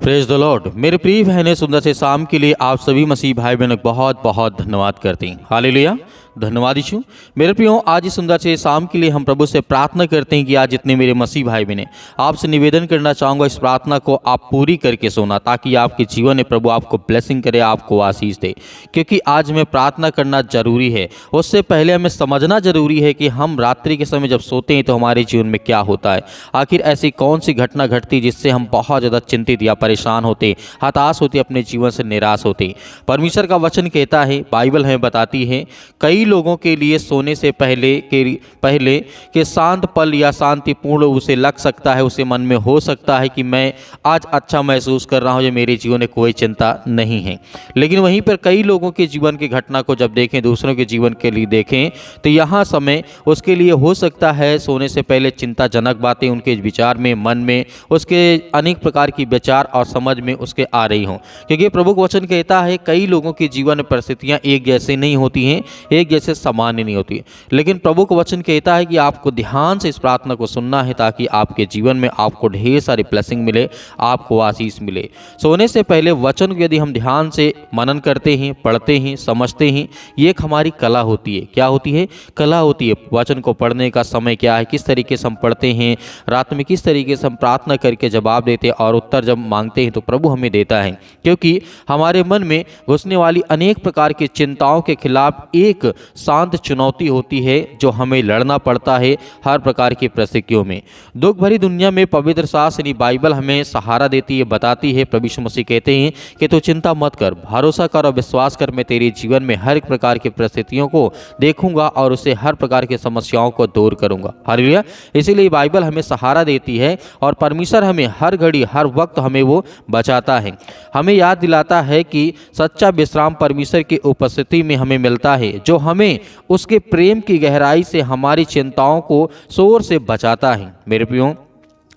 Praise the Lord. मेरे प्रिय बहनें, सुंदर से शाम के लिए आप सभी मसीह भाई बहनों को बहुत बहुत धन्यवाद करते हैं। हालेलुया, धन्यवाद यीशु। मेरे प्रियो, आज इस सुंदर से शाम के लिए हम प्रभु से प्रार्थना करते हैं कि आज जितने मेरे मसीह भाई बहनें, आपसे निवेदन करना चाहूँगा इस प्रार्थना को आप पूरी करके सोना, ताकि आपके जीवन में प्रभु आपको ब्लेसिंग करे, आपको आशीष दे। क्योंकि आज हमें प्रार्थना करना जरूरी है। उससे पहले हमें समझना जरूरी है कि हम रात्रि के समय जब सोते हैं तो हमारे जीवन में क्या होता है। आखिर ऐसी कौन सी घटना घटती जिससे हम बहुत ज़्यादा चिंतित या परेशान होते, हताश होते, अपने जीवन से निराश होते। परमेश्वर का वचन कहता है, बाइबल हमें बताती है, कई लोगों के लिए सोने से पहले के शांत पल या शांतिपूर्ण उसे लग सकता है, उसे मन में हो सकता है कि मैं आज अच्छा महसूस कर रहा हूँ, ये मेरे जीवन में कोई चिंता नहीं है। लेकिन वहीं पर कई लोगों के जीवन की घटना को जब देखें, दूसरों के जीवन के लिए देखें, तो यहाँ समय उसके लिए हो सकता है सोने से पहले चिंताजनक बातें उनके विचार में, मन में, उसके अनेक प्रकार की विचार और समझ में उसके आ रही हों। क्योंकि प्रभु का वचन कहता है, कई लोगों के जीवन में परिस्थितियाँ एक जैसे नहीं होती हैं, एक जैसे सामान्य नहीं होती है। लेकिन प्रभु का वचन कहता है कि आपको ध्यान से इस प्रार्थना को सुनना है, ताकि आपके जीवन में आपको ढेर सारी ब्लेसिंग मिले, आपको आशीष मिले। सोने से पहले वचन को यदि हम ध्यान से मनन करते हैं, पढ़ते हैं, समझते हैं, ये एक हमारी कला होती है। क्या होती है? कला होती है। वचन को पढ़ने का समय क्या है, किस तरीके से हम पढ़ते हैं, रात में किस तरीके से हम प्रार्थना करके जवाब देते हैं और उत्तर जब मांगते हैं तो प्रभु हमें देता है। क्योंकि हमारे मन में घुसने वाली अनेक प्रकार की चिंताओं के खिलाफ एक शांत चुनौती होती है, जो हमें लड़ना पड़ता है हर प्रकार की परिस्थितियों में। दुख भरी दुनिया में पवित्र शास्त्र बाइबल हमें सहारा देती है, बताती है। प्रभु यीशु मसीह कहते हैं कि तू चिंता मत कर, भरोसा कर और विश्वास कर, मैं तेरे जीवन में हर एक प्रकार की परिस्थितियों को देखूंगा और उसे हर प्रकार की समस्याओं को दूर करूंगा। हालेलुया। इसीलिए बाइबल हमें सहारा देती है और परमेश्वर हमें हर घड़ी, हर वक्त हमें वो बचाता है। हमें याद दिलाता है कि सच्चा विश्राम परमेश्वर की उपस्थिति में हमें मिलता है, जो हमें उसके प्रेम की गहराई से हमारी चिंताओं को शोर से बचाता है। मेरे प्रियो,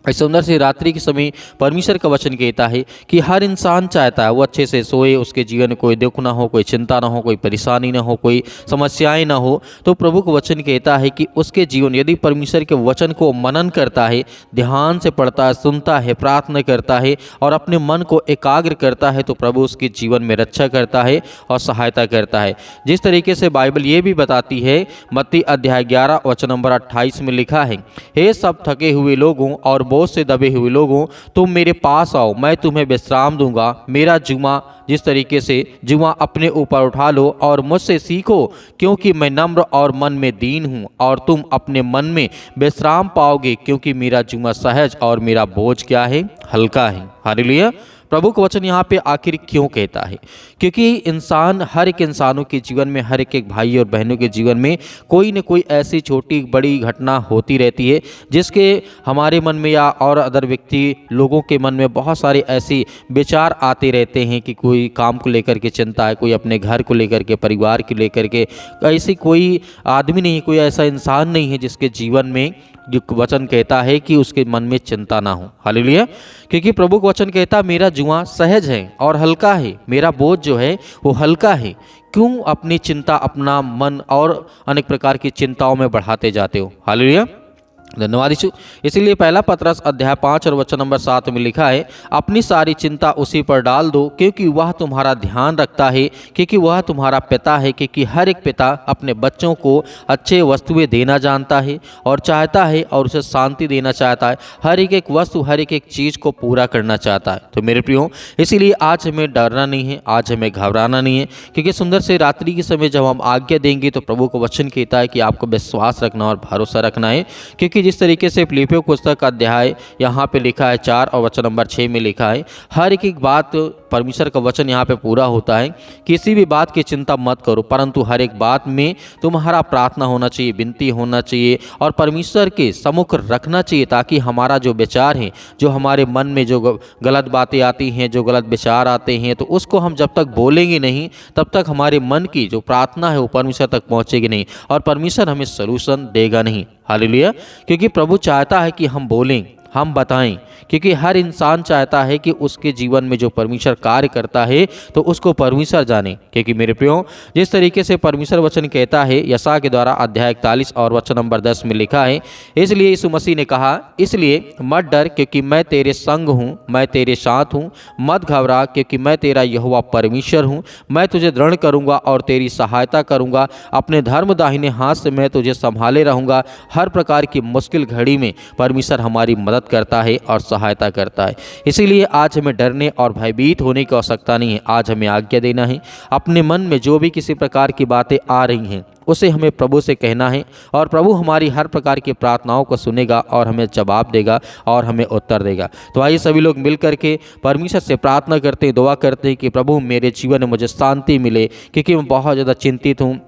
इस सुंदर से रात्रि के समय परमेश्वर का वचन कहता है कि हर इंसान चाहता है वो अच्छे से सोए, उसके जीवन में कोई दुख ना हो, कोई चिंता ना हो, कोई परेशानी ना हो, कोई समस्याएं ना हो। तो प्रभु का वचन कहता है कि उसके जीवन, यदि परमेश्वर के वचन को मनन करता है, ध्यान से पढ़ता है, सुनता है, प्रार्थना करता है और अपने मन को एकाग्र करता है, तो प्रभु उसके जीवन में रक्षा करता है और सहायता करता है। जिस तरीके से बाइबल ये भी बताती है, मत्ती अध्याय 11 वचन नंबर 28 में लिखा है, हे सब थके हुए लोगों और बोझ से दबे हुए लोगों, तुम मेरे पास आओ, मैं तुम्हें विश्राम दूंगा। मेरा जुमा, जिस तरीके से जुमा अपने ऊपर उठा लो और मुझसे सीखो, क्योंकि मैं नम्र और मन में दीन हूँ, और तुम अपने मन में विश्राम पाओगे, क्योंकि मेरा जुमा सहज और मेरा बोझ क्या है? हल्का है। हालेलुया। प्रभु का वचन यहाँ पे आखिर क्यों कहता है? क्योंकि इंसान, हर एक इंसानों के जीवन में, हर एक भाई और बहनों के जीवन में कोई न कोई ऐसी छोटी बड़ी घटना होती रहती है, जिसके हमारे मन में या और अदर व्यक्ति लोगों के मन में बहुत सारे ऐसे विचार आते रहते हैं कि कोई काम को लेकर के चिंता है, कोई अपने घर को लेकर के, परिवार को लेकर के। ऐसी कोई आदमी नहीं, कोई ऐसा इंसान नहीं है जिसके जीवन में जो वचन कहता है कि उसके मन में चिंता ना हो। हालेलुया। क्योंकि प्रभु का वचन कहता, मेरा जुआ सहज है और हल्का है, मेरा बोझ जो है वो हल्का है। क्यों अपनी चिंता, अपना मन और अनेक प्रकार की चिंताओं में बढ़ाते जाते हो? हालेलुया, धन्यवाद यीशु। इसीलिए पहला पतरस अध्याय 5 और वचन नंबर 7 में लिखा है, अपनी सारी चिंता उसी पर डाल दो, क्योंकि वह तुम्हारा ध्यान रखता है, क्योंकि वह तुम्हारा पिता है। क्योंकि हर एक पिता अपने बच्चों को अच्छे वस्तुएं देना जानता है और चाहता है, और उसे शांति देना चाहता है। हर एक वस्तु, हर एक चीज़ को पूरा करना चाहता है। तो मेरे प्रियो, इसीलिए आज हमें डरना नहीं है, आज हमें घबराना नहीं है। क्योंकि सुंदर से रात्रि के समय जब हम आज्ञा देंगे, तो प्रभु का वचन कहता है कि आपको विश्वास रखना और भरोसा रखना है। क्योंकि जिस तरीके से फिलिप्पियों पुस्तक अध्याय यहाँ पे लिखा है 4 और वचन नंबर 6 में लिखा है, हर एक बात, परमेश्वर का वचन यहाँ पे पूरा होता है। किसी भी बात की चिंता मत करो, परंतु हर एक बात में तुम्हारा प्रार्थना होना चाहिए, विनती होना चाहिए और परमेश्वर के सम्मुख रखना चाहिए, ताकि हमारा जो विचार है, जो हमारे मन में जो गलत बातें आती हैं, जो गलत विचार आते हैं, तो उसको हम जब तक बोलेंगे नहीं, तब तक हमारे मन की जो प्रार्थना है वो परमेश्वर तक पहुँचेगी नहीं और परमेश्वर हमें सलूशन देगा नहीं। हालेलुया। क्योंकि प्रभु चाहता है कि हम बोलें, हम बताएं, क्योंकि हर इंसान चाहता है कि उसके जीवन में जो परमेश्वर कार्य करता है तो उसको परमेश्वर जाने। क्योंकि मेरे प्रियो, जिस तरीके से परमेश्वर वचन कहता है यशायाह के द्वारा अध्याय 41 और वचन नंबर 10 में लिखा है, इसलिए यीशु मसीह ने कहा, इसलिए मत डर क्योंकि मैं तेरे संग हूँ, मैं तेरे साथ हूँ, मत घबरा क्योंकि मैं तेरा यहोवा परमेश्वर हूँ, मैं तुझे दृढ़ करूँगा और तेरी सहायता करूँगा, अपने धर्म दाहिने हाथ से मैं तुझे संभाले रहूँगा। हर प्रकार की मुश्किल घड़ी में परमेश्वर हमारी मदद करता है और सहायता करता है। इसीलिए आज हमें डरने और भयभीत होने की आवश्यकता नहीं है। आज हमें आज्ञा देना है, अपने मन में जो भी किसी प्रकार की बातें आ रही हैं उसे हमें प्रभु से कहना है, और प्रभु हमारी हर प्रकार की प्रार्थनाओं को सुनेगा और हमें जवाब देगा और हमें उत्तर देगा। तो आइए सभी लोग मिल करके परमेश्वर से प्रार्थना करते हैं, दुआ करते हैं कि प्रभु मेरे जीवन में मुझे शांति मिले, क्योंकि मैं बहुत ज़्यादा चिंतित हूँ।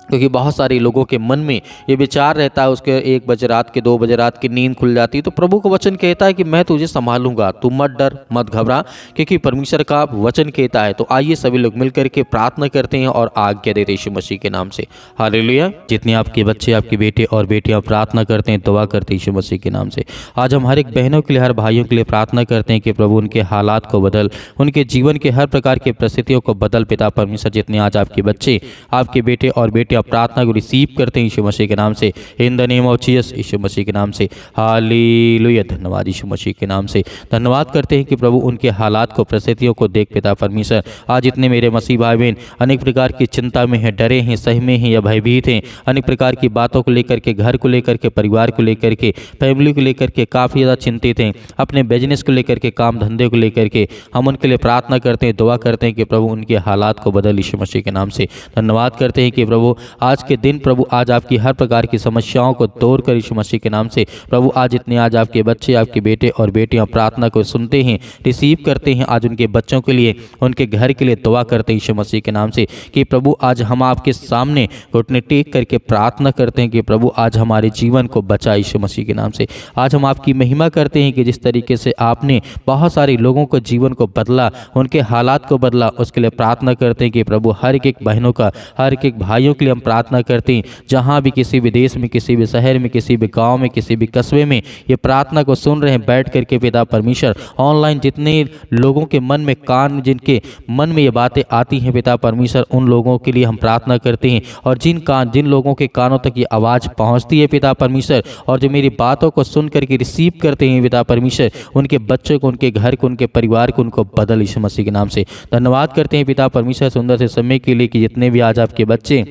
क्योंकि बहुत सारे लोगों के मन में ये विचार रहता है, उसके 1 बजे रात के 2 बजे रात की नींद खुल जाती है। तो प्रभु का वचन कहता है कि मैं तुझे संभालूंगा, तू मत डर मत घबरा, क्योंकि परमेश्वर का वचन कहता है। तो आइए सभी लोग मिल करके प्रार्थना करते हैं और आज्ञा देते हैं यीशु मसीह के नाम से। हालेलुया। जितने आपके बच्चे, आपके बेटे और बेटियां प्रार्थना करते हैं, दुआ करते हैं यीशु मसीह के नाम से। आज हम हर एक बहनों के लिए, हर भाइयों के लिए प्रार्थना करते हैं कि प्रभु उनके हालात को बदल, उनके जीवन के हर प्रकार की परिस्थितियों को बदल। पिता परमेश्वर, जितने आज आपके बच्चे, आपके बेटे और बेटियां प्रार्थना को रिसीव करते हैं यीशु मसीह के नाम से, in the name of Jesus, Yeshu Masih के नाम से। हालेलुया। धन्यवाद यीशु मसीह के नाम से। धन्यवाद करते हैं कि प्रभु उनके हालात को, परिस्थितियों को देख पिता परमेश्वर। आज इतने मेरे मसीह भाई बहन अनेक प्रकार की चिंता में हैं, डरे हैं, सहमे हैं या भयभीत हैं, अनेक प्रकार की बातों को लेकर के, घर को लेकर के, परिवार को लेकर के, फैमिली को लेकर के काफ़ी ज़्यादा चिंतित हैं, अपने बिजनेस को लेकर के, काम धंधे को लेकर के। हम उनके लिए प्रार्थना करते हैं, दुआ करते हैं कि प्रभु उनके हालात को बदल यीशु मसीह के नाम से। धन्यवाद करते हैं कि प्रभु आज के दिन, प्रभु आज आपकी हर प्रकार की समस्याओं को दूर कर यीशु मसीह के नाम से। प्रभु आज इतने आज आपके बच्चे, आपके बेटे और बेटियां प्रार्थना को सुनते हैं, रिसीव करते हैं। आज उनके बच्चों के लिए, उनके घर के लिए दुआ करते हैं यीशु मसीह के नाम से कि प्रभु आज हम आपके सामने घुटने टेक करके प्रार्थना करते हैं कि प्रभु आज हमारे जीवन को बचा यीशु मसीह के नाम से। आज हम आपकी महिमा करते हैं कि जिस तरीके से आपने बहुत सारे लोगों को जीवन को बदला, उनके हालात को बदला, उसके लिए प्रार्थना करते हैं कि प्रभु हर एक बहनों का, हर एक भाइयों के लिए हम प्रार्थना करते हैं, जहाँ भी किसी भी देश में, किसी भी शहर में, किसी भी गांव में, किसी भी कस्बे में ये प्रार्थना को सुन रहे हैं बैठ करके। पिता परमेश्वर, ऑनलाइन जितने लोगों के मन में, कान जिनके मन में ये बातें आती हैं पिता परमेश्वर, उन लोगों के लिए हम प्रार्थना करते हैं। और जिन लोगों के कानों तक ये आवाज़ पहुँचती है पिता परमेश्वर, और जो मेरी बातों को सुन करके रिसीव करते हैं पिता परमेश्वर, उनके बच्चों को, उनके घर को, उनके परिवार को, उनको बदल यीशु मसीह के नाम से। धन्यवाद करते हैं पिता परमेश्वर सुंदर से समय के लिए कि जितने भी आज आपके बच्चे,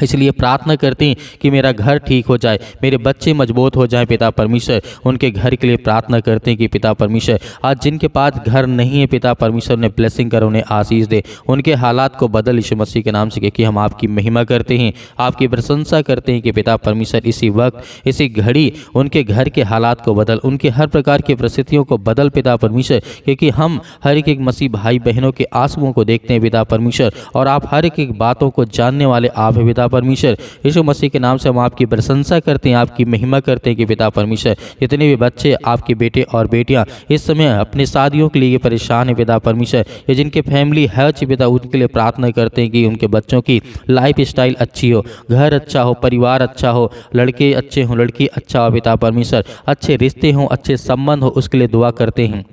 इसलिए प्रार्थना करते हैं कि मेरा घर ठीक हो जाए, मेरे बच्चे मजबूत हो जाएं पिता परमेश्वर। उनके घर के लिए प्रार्थना करते हैं कि पिता परमेश्वर आज जिनके पास घर नहीं है पिता परमेश्वर, उन्हें ब्लेसिंग कर, उन्हें आशीष दे, उनके हालात को बदल यीशु मसीह के नाम से। क्योंकि हम आपकी महिमा करते हैं, आपकी प्रशंसा करते हैं कि पिता परमेश्वर इसी वक्त, इसी घड़ी उनके घर के हालात को बदल, उनके हर प्रकार की परिस्थितियों को बदल पिता परमेश्वर। क्योंकि हम हर एक मसीह भाई बहनों के आंसुओं को देखते हैं पिता परमेश्वर, और आप हर एक बातों को जानने वाले आप हैं पिता परमेश्वर। यीशु मसीह के नाम से हम आपकी प्रशंसा करते हैं, आपकी महिमा करते हैं कि पिता परमेश्वर जितने भी बच्चे, आपके बेटे और बेटियां इस समय अपने शादियों के लिए परेशान है पिता परमेश्वर, ये जिनके फैमिली है पिता, उनके लिए प्रार्थना करते हैं कि उनके बच्चों की लाइफ स्टाइल अच्छी हो, घर अच्छा हो, परिवार अच्छा हो, लड़के अच्छे हों, लड़की अच्छा हो पिता परमेश्वर, अच्छे रिश्ते हों, अच्छे संबंध हो, उसके लिए दुआ करते हैं,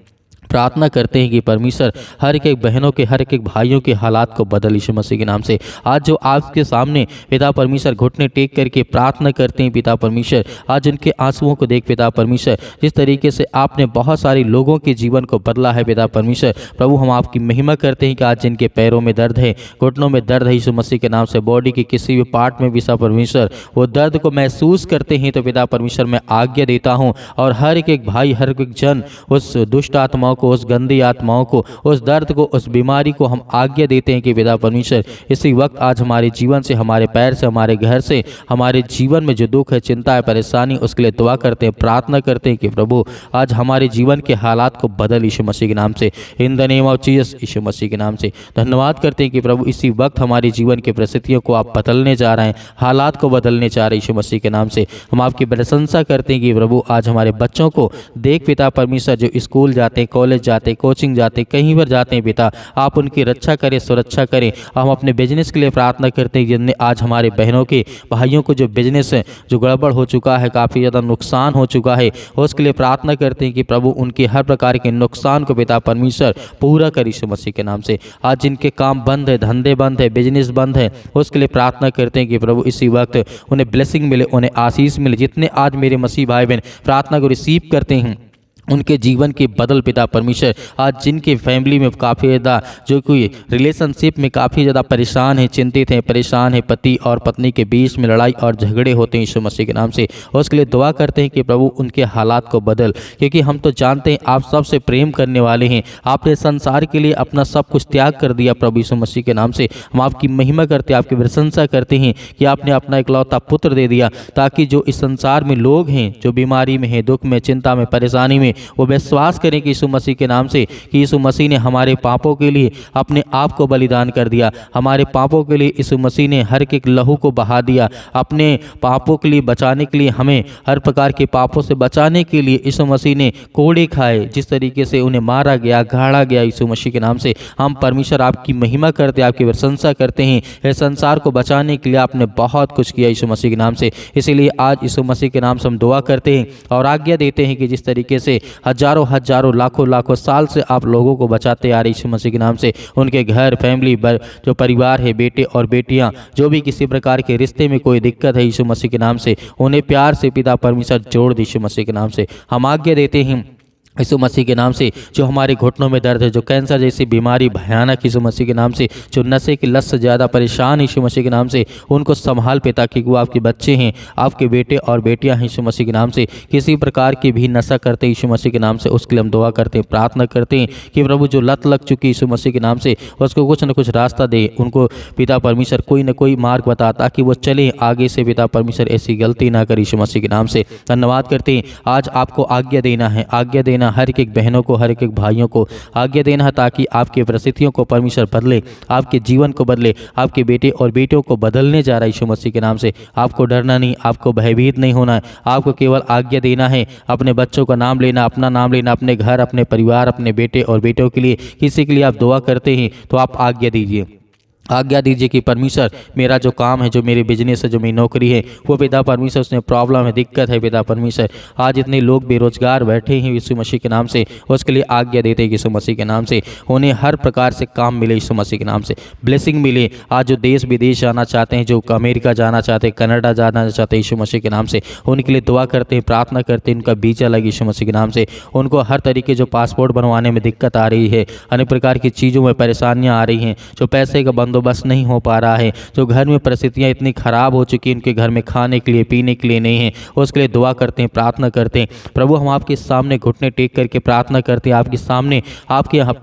प्रार्थना करते हैं कि परमेश्वर हर एक बहनों के, हर एक भाइयों के हालात को बदल यीशु मसीह के नाम से। आज जो आपके सामने पिता परमेश्वर घुटने टेक करके प्रार्थना करते हैं पिता परमेश्वर, आज उनके आंसुओं को देख पिता परमेश्वर, जिस तरीके से आपने बहुत सारे लोगों के जीवन को बदला है पिता परमेश्वर। प्रभु हम आपकी महिमा करते हैं कि आज जिनके पैरों में दर्द है, घुटनों में दर्द है यीशु मसीह के नाम से, बॉडी के किसी भी पार्ट में पिता परमेश्वर वो दर्द को महसूस करते हैं, तो पिता परमेश्वर मैं आज्ञा देता हूँ और हर एक भाई, हर एक जन उस दुष्ट आत्माओं को, उस गंदी आत्माओं को, उस दर्द को, उस बीमारी को हम आज्ञा देते हैं कि पिता परमेश्वर इसी वक्त आज हमारे जीवन से, हमारे पैर से, हमारे घर से, हमारे जीवन में जो दुख है, चिंता है, परेशानी, उसके लिए दुआ करते हैं, प्रार्थना करते हैं कि प्रभु आज हमारे जीवन के हालात को बदल यीशु मसीह के नाम से, in the name of Jesus, Yeshu Masih के नाम से। धन्यवाद करते हैं कि प्रभु इसी वक्त हमारे जीवन के परिस्थितियों को आप बदलने जा रहे हैं, हालात को बदलने जा रहे हैं यीशु मसीह के नाम से। हम आपकी प्रशंसा करते हैं कि प्रभु आज हमारे बच्चों को देख पिता परमेश्वर, जो स्कूल जाते हैं, कॉलेज कॉलेज जाते, कोचिंग जाते, कहीं पर जाते हैं पिता, आप उनकी रक्षा करें, सुरक्षा करें। हम अपने बिजनेस के लिए प्रार्थना करते हैं जिनने आज हमारे बहनों के भाइयों को जो बिजनेस है जो गड़बड़ हो चुका है, काफ़ी ज़्यादा नुकसान हो चुका है, उसके लिए प्रार्थना करते हैं कि प्रभु उनके हर प्रकार के नुकसान को पिता परमेश्वर पूरा कर यीशु मसीह के नाम से। आज जिनके काम बंद है, धंधे बंद है, बिजनेस बंद है, उसके लिए प्रार्थना करते हैं कि प्रभु इसी वक्त उन्हें ब्लेसिंग मिले, उन्हें आशीष मिले। जितने आज मेरे मसीह भाई बहन प्रार्थना को रिसीव करते हैं उनके जीवन के बदल पिता परमेश्वर। आज जिनके फैमिली में काफ़ी ज़्यादा जो कोई रिलेशनशिप में काफ़ी ज़्यादा परेशान है, चिंतित हैं, परेशान है, पति और पत्नी के बीच में लड़ाई और झगड़े होते हैं यीशु मसीह के नाम से, उसके लिए दुआ करते हैं कि प्रभु उनके हालात को बदल। क्योंकि हम तो जानते हैं आप सबसे प्रेम करने वाले हैं, आपने संसार के लिए अपना सब कुछ त्याग कर दिया प्रभु यीशु मसीह के नाम से। हम आपकी महिमा करते हैं, आपकी प्रशंसा करते हैं कि आपने अपना इकलौता पुत्र दे दिया ताकि जो इस संसार में लोग हैं जो बीमारी में हैं, दुख में, चिंता में, परेशानी में, वो विश्वास करें कि यीशु मसीह के नाम से कि यीशु मसीह ने हमारे पापों के लिए अपने आप को बलिदान कर दिया। हमारे पापों के लिए यीशु मसीह ने हर एक लहू को बहा दिया। अपने पापों के लिए बचाने के लिए, हमें हर प्रकार के पापों से बचाने के लिए यीशु मसीह ने कोड़े खाए। जिस तरीके से उन्हें मारा गया, गाड़ा गया यीशु मसीह के नाम से, हम परमेश्वर आपकी महिमा करते, आपकी प्रशंसा करते हैं। इस संसार को बचाने के लिए आपने बहुत कुछ किया यीशु मसीह के नाम से। इसीलिए आज यीशु मसीह के नाम से हम दुआ करते हैं और आज्ञा देते हैं कि जिस तरीके से हजारों हजारों लाखों साल से आप लोगों को बचाते आ रहे यीशु मसीह के नाम से, उनके घर, फैमिली, जो परिवार है, बेटे और बेटियां, जो भी किसी प्रकार के रिश्ते में कोई दिक्कत है यीशु मसीह के नाम से, उन्हें प्यार से पिता परमेश्वर जोड़ दे यीशु मसीह के नाम से। हम आज्ञा देते हैं यीशु मसीह के नाम से, जो हमारे घुटनों में दर्द है, जो कैंसर जैसी बीमारी भयानक यीशु मसीह के नाम से, जो नशे की लत से ज़्यादा परेशान यीशु मसीह के नाम से, उनको संभाल पिता, क्योंकि वो आपके बच्चे हैं, आपके बेटे और बेटियां हैं यीशु मसीह के नाम से। किसी प्रकार की भी नशा करते यीशु मसीह के नाम से, उसके लिए हम दुआ करते हैं, प्रार्थना करते हैं कि प्रभु जो लत लग चुकी यीशु मसीह के नाम से, उसको कुछ न कुछ रास्ता दे, उनको पिता परमेश्वर कोई न कोई मार्ग बता ताकि वो चले आगे से पिता परमेश्वर, ऐसी गलती ना करे यीशु मसीह के नाम से। धन्यवाद करते हैं। आज आपको आज्ञा देना है, आज्ञा देना हर एक बहनों को, हर एक भाइयों को आज्ञा देना है ताकि आपकी परिस्थितियों को परमेश्वर बदले, आपके जीवन को बदले, आपके बेटे और बेटियों को बदलने जा रहा है यीशु मसीह के नाम से। आपको डरना नहीं, आपको भयभीत नहीं होना है, आपको केवल आज्ञा देना है, अपने बच्चों का नाम लेना, अपना नाम लेना, अपने घर, अपने परिवार, अपने बेटे और बेटियों के लिए, किसी के लिए आप दुआ करते हैं तो आप आज्ञा दीजिए, आज्ञा दीजिए कि परमेश्वर मेरा जो काम है, जो मेरी बिजनेस है, जो मेरी नौकरी है, वो पिता परमेश्वर उसमें प्रॉब्लम है, दिक्कत है पिता परमेश्वर। आज इतने लोग बेरोजगार बैठे हैं यीशु मसीह के नाम से, उसके लिए आज्ञा देते हैं यीशु मसीह के नाम से, उन्हें हर प्रकार से काम मिले यीशु मसीह के नाम से, ब्लेसिंग मिले। आज जो देश विदेश जाना चाहते हैं, जो अमेरिका जाना चाहते हैं, कनाडा जाना चाहते हैं यीशु मसीह के नाम से, उनके लिए दुआ करते हैं, प्रार्थना करते हैं, उनका वीजा लगे यीशु मसीह के नाम से। उनको हर तरीके जो पासपोर्ट बनवाने में दिक्कत आ रही है, अनेक प्रकार की चीज़ों में परेशानियाँ आ रही हैं, जो पैसे का बंदोबस्त नहीं हो पा रहा है, जो घर में परिस्थितियां इतनी खराब हो चुकी हैं, उनके घर में खाने के लिए, पीने के लिए नहीं है, उसके लिए दुआ करते हैं, प्रार्थना करते हैं। प्रभु हम आपके सामने घुटने टेक करके प्रार्थना करते हैं, आपके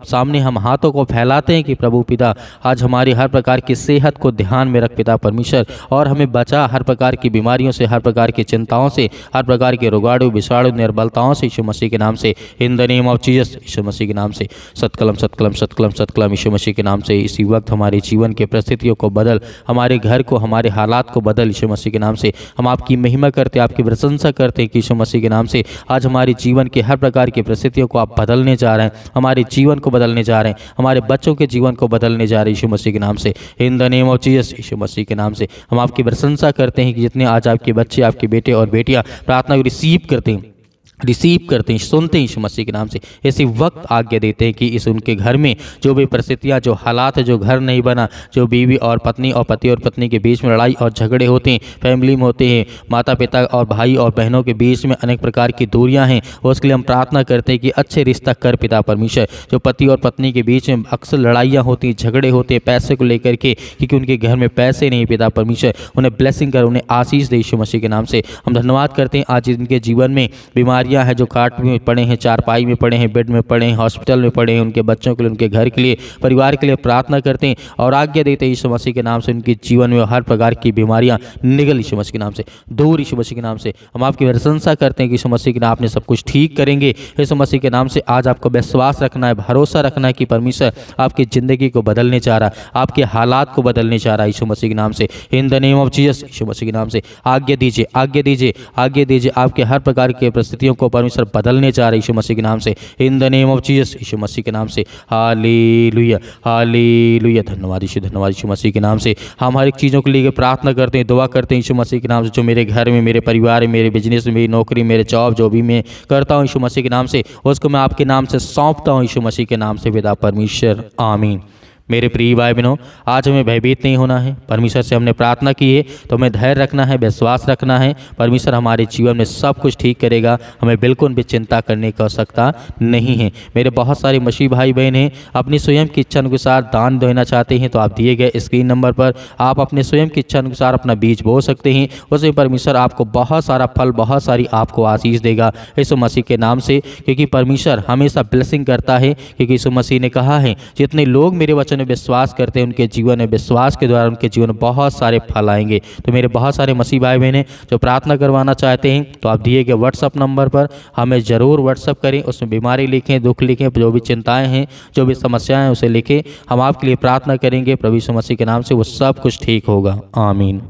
सामने हम हाथों को फैलाते हैं कि प्रभु पिता आज हमारी हर प्रकार की सेहत को ध्यान में रख पिता परमेश्वर, और हमें बचा हर प्रकार की बीमारियों से, हर प्रकार की चिंताओं से, हर प्रकार के रोगाणु, विषाणु, निर्बलताओं से यीशु मसीह के नाम से, in the name of Jesus Yeshu Masih के नाम से। सतकलम सतकलम सतकलम सतकलम यीशु मसीह के नाम से। इसी वक्त हमारे जीवन के परिस्थितियों को बदल, हमारे घर को, हमारे हालात को बदल यीशु मसीह के नाम से। हम आपकी महिमा करते, आपकी प्रशंसा करते हैं कि यीशु मसीह के नाम से आज हमारे जीवन के हर प्रकार की परिस्थितियों को आप बदलने जा रहे हैं, हमारे जीवन को बदलने जा रहे हैं, हमारे बच्चों के जीवन को बदलने जा रहे हैं यीशु मसीह के नाम से, in the name of Jesus Yeshu Masih के नाम से। हम आपकी प्रशंसा करते हैं कि जितने आज आपके बच्चे, आपके बेटे और बेटियां प्रार्थना को रिसीव करते हैं, सुनते हैं यीशु मसीह के नाम से, ऐसे वक्त आज्ञा देते हैं कि इस उनके घर में जो भी परिस्थितियां, जो हालात है, जो घर नहीं बना, जो बीवी और पत्नी और पति और पत्नी के बीच में लड़ाई और झगड़े होते हैं, फैमिली में होते हैं, माता पिता और भाई और बहनों के बीच में अनेक प्रकार की दूरियां हैं, उसके लिए हम प्रार्थना करते हैं कि अच्छे रिश्ता कर पिता परमेश्वर। जो पति और पत्नी के बीच में अक्सर लड़ाइयाँ होती, झगड़े होते हैं पैसे को लेकर के, क्योंकि उनके घर में पैसे नहीं पिता परमेश्वर, उन्हें ब्लेसिंग कर, उन्हें आशीष दे यीशु मसीह के नाम से। हम धन्यवाद करते हैं आज इनके जीवन में बीमारियाँ हैं, जो काट में पड़े हैं, चारपाई में पड़े हैं, बेड में पड़े हैं, हॉस्पिटल में पड़े हैं, उनके बच्चों के लिए, उनके घर के लिए, परिवार के लिए प्रार्थना करते हैं और आज्ञा देते हैं यीशु मसीह के नाम से उनके जीवन में हर प्रकार की बीमारियां निकल यीशु मसीह के नाम से दूर, यीशु मसीह के नाम से। हम आपकी प्रशंसा करते हैं कि यीशु मसीह के नाम आपने सब कुछ ठीक करेंगे। यीशु मसीह के नाम से आज आपको विश्वास रखना है, भरोसा रखना है कि परमेश्वर आपकी ज़िंदगी को बदलने चाह रहा है, आपके हालात को बदलने चाह रहा है यीशु मसीह के नाम से, in the name of Jesus Yeshu Masih के नाम से। आज्ञा दीजिए, आज्ञा दीजिए, आज्ञा दीजिए, आपके हर प्रकार की परिस्थितियों को परमेश्वर बदलने जा रहे यीशु मसीह के नाम से, in the name of Jesus, Yeshu Masih के नाम से। हालेलुया, हालेलुया। धन्यवाद यीशु मसीह के नाम से। हम हर एक चीज़ों को लेकर प्रार्थना करते हैं, दुआ करते हैं यीशु मसीह के नाम से। जो मेरे घर में, मेरे परिवार में, मेरे बिजनेस में, मेरी नौकरी, मेरे जॉब, जो भी मैं करता हूँ यीशु मसीह के नाम से, उसको मैं आपके नाम से सौंपता हूँ यीशु मसीह के नाम से पिता परमेश्वर, आमीन। मेरे प्रिय भाई बहनों, आज हमें भयभीत नहीं होना है। परमेश्वर से हमने प्रार्थना की है तो हमें धैर्य रखना है, विश्वास रखना है। परमेश्वर हमारे जीवन में सब कुछ ठीक करेगा, हमें बिल्कुल भी चिंता करने की आवश्यकता नहीं है। मेरे बहुत सारे मसीह भाई बहन हैं, अपनी स्वयं की इच्छा अनुसार दान देना चाहते हैं, तो आप दिए गए स्क्रीन नंबर पर आप अपने स्वयं की इच्छा अनुसार अपना बीज बो सकते हैं। उसमें परमेश्वर आपको बहुत सारा फल, बहुत सारी आपको आशीष देगा यीशु मसीह के नाम से, क्योंकि परमेश्वर हमेशा ब्लेसिंग करता है। क्योंकि यीशु मसीह ने कहा है, जितने लोग मेरे वचन में विश्वास करते हैं उनके जीवन में, विश्वास के द्वारा उनके जीवन में बहुत सारे फल आएंगे। तो मेरे बहुत सारे मसीह भाई बहन जो प्रार्थना करवाना चाहते हैं, तो आप दिए गए व्हाट्सअप नंबर पर हमें ज़रूर व्हाट्सअप करें। उसमें बीमारी लिखें, दुख लिखें, जो भी चिंताएं हैं, जो भी समस्याएं हैं, उसे लिखें। हम आपके लिए प्रार्थना करेंगे। प्रभु यीशु मसीह के नाम से वो सब कुछ ठीक होगा। आमीन।